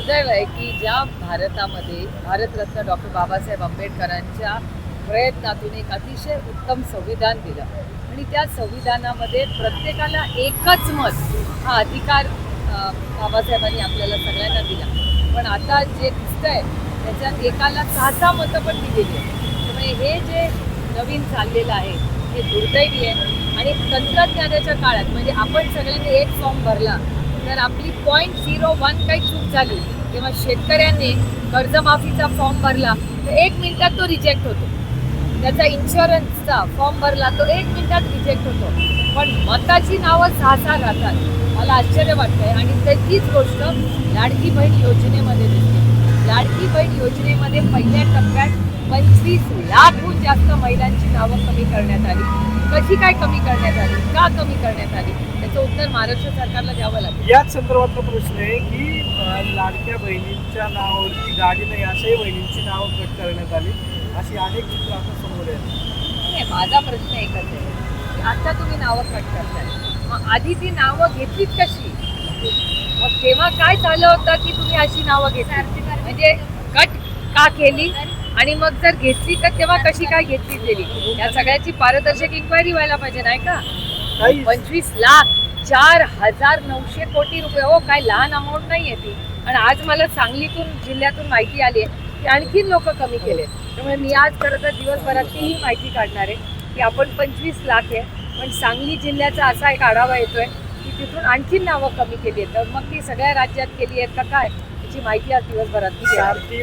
दुर्दैव आहे की ज्या भारतामध्ये भारतरत्न डॉक्टर बाबासाहेब आंबेडकरांच्या प्रयत्नातून एक अतिशय उत्तम संविधान दिलं आणि त्या संविधानामध्ये प्रत्येकाला एकच मत हा अधिकार बाबासाहेबांनी आपल्याला सगळ्यांना दिला. पण आता जे दिसतंय त्याच्यात एकाला 6 मतं पण दिलेली आहेत. त्यामुळे हे जे नवीन चाललेलं आहे हे दुर्दैवी आहे. आणि तंत्रज्ञानाच्या काळात म्हणजे आपण सगळ्यांनी एक फॉर्म भरला तर आपली 0.01 काही चूक झाली तेव्हा शेतकऱ्यांनी कर्जमाफीचा फॉर्म भरला तर 1 मिनिटात तो रिजेक्ट होतो. त्याचा इन्शुरन्सचा फॉर्म भरला तो 1 मिनिटात रिजेक्ट होतो. पण मताची नावं 6 राहतात. मला आश्चर्य वाटतंय. आणि त्याचीच गोष्ट लाडकी बहीण योजनेमध्ये दिसते. लाडकी बहीण योजनेमध्ये पहिल्या टप्प्यात 25 लाखहून जास्त महिलांची नावं कमी करण्यात आली. कशी काय कमी करण्यात आली, का कमी करण्यात आली, त्याचं उत्तर महाराष्ट्र सरकारला द्यावं लागेल. याच संदर्भातला प्रश्न आहे की लाडक्या बहिणींच्या नावावरती गाडी नाही अशाही बहिणींची नावं कट करण्यात आली, अशी अनेक चित्र आता समोर आहेत. नाही, माझा प्रश्न एकच आहे की आता तुम्ही नावं कट करताय, मग आधी ती नावं घेतलीच कशी? मग तेव्हा काय झालं होतं की तुम्ही अशी नावं घेतली, म्हणजे कट का केली आणि मग जर घेतली तर तेव्हा कशी काय घेतली गेली? या सगळ्याची पारदर्शक इन्क्वायरी व्हायला पाहिजे नाही का? 25 लाख 4,900 कोटी रुपये, हो काय लहान अमाऊंट नाही आहे ती. आणि आज मला सांगलीतून जिल्ह्यातून माहिती आली आहे की आणखीन लोक कमी केले. त्यामुळे मी आज खरं तर दिवसभरात तीही माहिती काढणार आहे की आपण 25 लाख आहे पण सांगली जिल्ह्याचा असा एक आढावा येतोय की तिथून आणखीन नावं कमी केली आहेत. तर मग ती सगळ्या राज्यात केली आहेत का काय याची माहिती आज दिवसभरात मी घेणार.